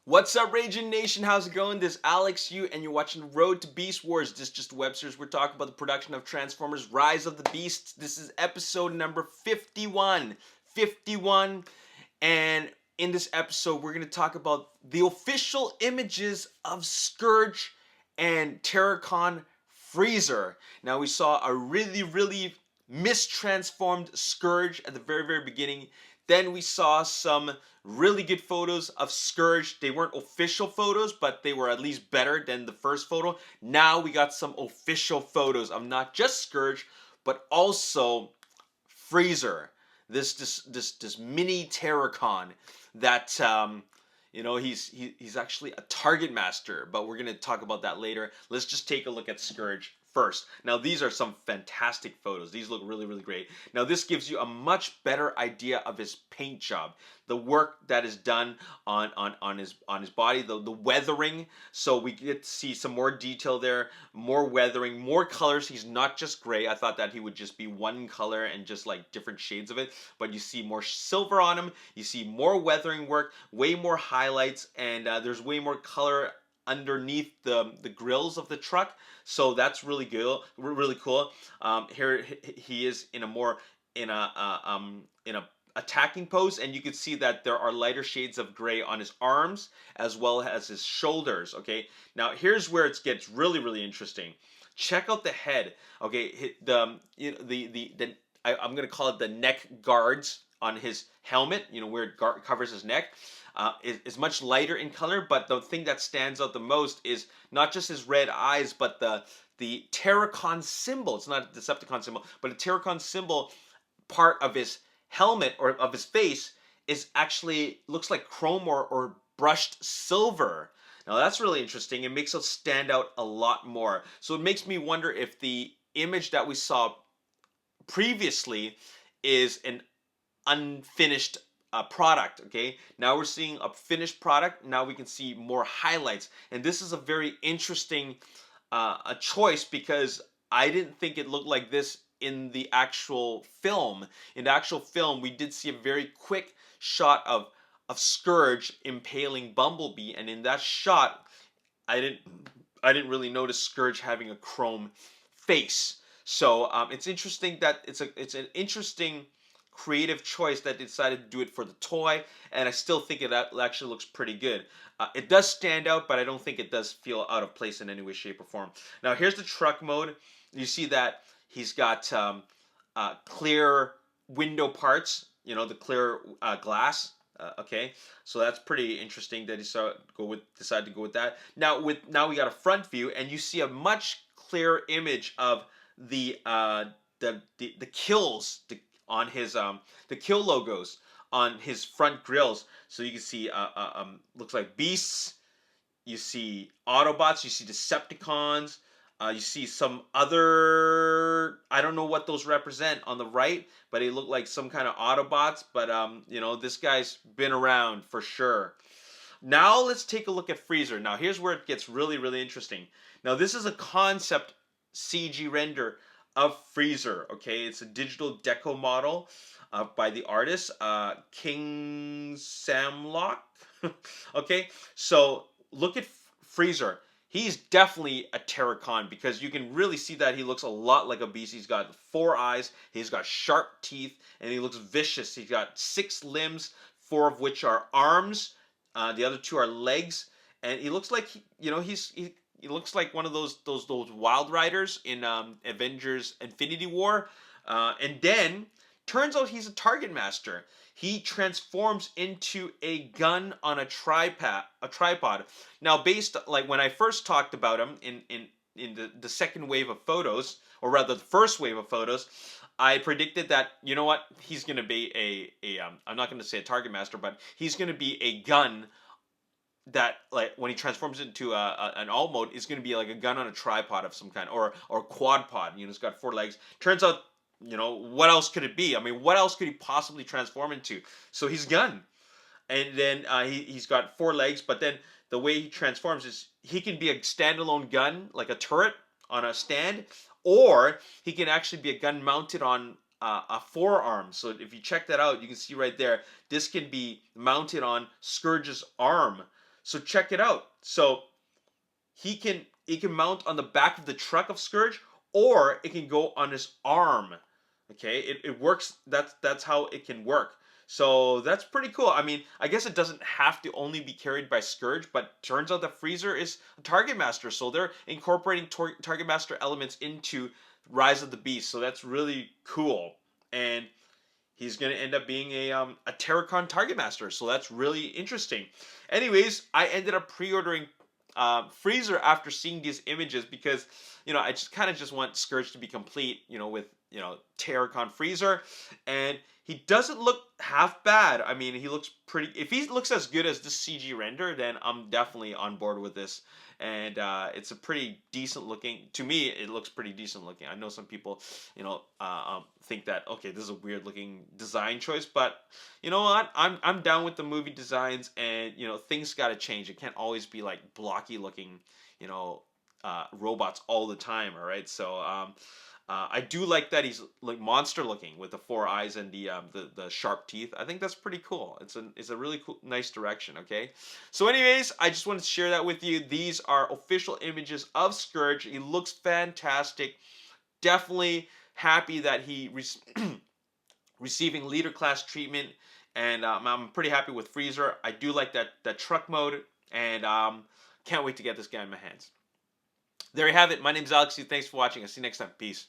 What's up, Ragin Nation? How's it going? This is Alex Yu, and you're watching Road to Beast Wars. This is just Webster's. We're talking about the production of Transformers Rise of the Beasts. This is episode number 51. 51. And in this episode, we're going to talk about the official images of Scourge and Terrocon Freezer. Now, we saw a really mistransformed Scourge at the very beginning. Then we saw some really good photos of Scourge. They weren't official photos, but they were at least better than the first photo. Now we got some official photos of not just Scourge, but also Freezer. This mini Terracon that he's actually a Targetmaster, but we're gonna talk about that later. Let's just take a look at Scourge first. Now these are some fantastic photos. These look really great. Now this gives you a much better idea of his paint job, the work that is done on his body, the weathering. So we get to see some more detail there, more weathering, more colors. He's not just gray. I thought that he would just be one color and just like different shades of it, but you see more silver on him. You see more weathering work, way more highlights, and there's way more color underneath the grills of the truck. So that's really good, really cool. Here he is in a attacking pose, and you can see that there are lighter shades of gray on his arms as well as his shoulders. Okay, now here's where it gets really interesting. Check out the head. Okay, I'm gonna call it the neck guards on his helmet. You know, where it covers his neck. Is much lighter in color, but the thing that stands out the most is not just his red eyes, but the Terracon symbol. It's not a Decepticon symbol, but a Terracon symbol part of his helmet or of his face is actually looks like chrome or brushed silver. Now that's really interesting. It makes it stand out a lot more. So it makes me wonder if the image that we saw previously is an unfinished product. Okay, now we're seeing a finished product. Now we can see more highlights, and this is a very interesting a choice, because I didn't think it looked like this in the actual film. In the actual film, we did see a very quick shot of Scourge impaling Bumblebee, and in that shot, I didn't really notice Scourge having a chrome face. So it's interesting that it's an interesting creative choice that they decided to do it for the toy, and I still think it actually looks pretty good. It does stand out, but I don't think it does feel out of place in any way, shape, or form. Now here's the truck mode. You see that he's got clear window parts, you know, the clear glass. Okay, so that's pretty interesting that he decided to go with that. Now we got a front view, and you see a much clearer image of the kills, on his the kill logos on his front grills. So you can see looks like beasts, you see Autobots, you see Decepticons, you see some other, I don't know what those represent on the right, but they look like some kind of Autobots. But you know, this guy's been around for sure. Now let's take a look at Freezer. Now here's where it gets really interesting. Now this is a concept CG render of Freezer. Okay, it's a digital deco model by the artist King Samlock. Okay, so look at Freezer. He's definitely a Terracon, because you can really see that he looks a lot like a beast. He's got 4 eyes, he's got sharp teeth, and he looks vicious. He's got 6 limbs, 4 of which are arms. The other 2 are legs, and he looks like he looks like one of those Wild Riders in Avengers Infinity War. And then turns out he's a Targetmaster. He transforms into a gun on a tripod. Now, based, like, when I first talked about him in the second wave of photos, or rather the first wave of photos, I predicted that, you know what, he's going to be I'm not going to say a Targetmaster, but he's going to be a gun that, like, when he transforms into an alt mode, is going to be like a gun on a tripod of some kind, or quad pod. You know, it's got 4 legs. Turns out, you know, what else could it be? I mean, what else could he possibly transform into? So he's gun, and then he's got 4 legs. But then the way he transforms is he can be a standalone gun, like a turret on a stand, or he can actually be a gun mounted on a forearm. So if you check that out, you can see right there, this can be mounted on Scourge's arm. So check it out. So he can mount on the back of the truck of Scourge, or it can go on his arm. Okay, it works. That's how it can work. So that's pretty cool. I mean, I guess it doesn't have to only be carried by Scourge, but turns out that Freezer is a Target Master, so they're incorporating Target Master elements into Rise of the Beast. So that's really cool, and he's going to end up being a Terracon Target Master. So that's really interesting. Anyways, I ended up pre-ordering Freezer after seeing these images because I just kind of just want Scourge to be complete. With Terracon Freezer, and he doesn't look half bad. I mean, he looks pretty. If he looks as good as this CG render, then I'm definitely on board with this. And it's a pretty decent looking. To me, it looks pretty decent looking. I know some people, think that okay, this is a weird looking design choice, but you know what? I'm down with the movie designs, and things got to change. It can't always be like blocky looking, robots all the time. All right, so I do like that he's like monster looking with the four eyes and the sharp teeth. I think that's pretty cool. It's a really cool, nice direction. Okay, so anyways, I just wanted to share that with you. These are official images of Scourge. He looks fantastic. Definitely happy that he receiving leader class treatment, and I'm pretty happy with Freezer. I do like that truck mode, and can't wait to get this guy in my hands. There you have it. My name's Alex. Thanks for watching. I'll see you next time. Peace.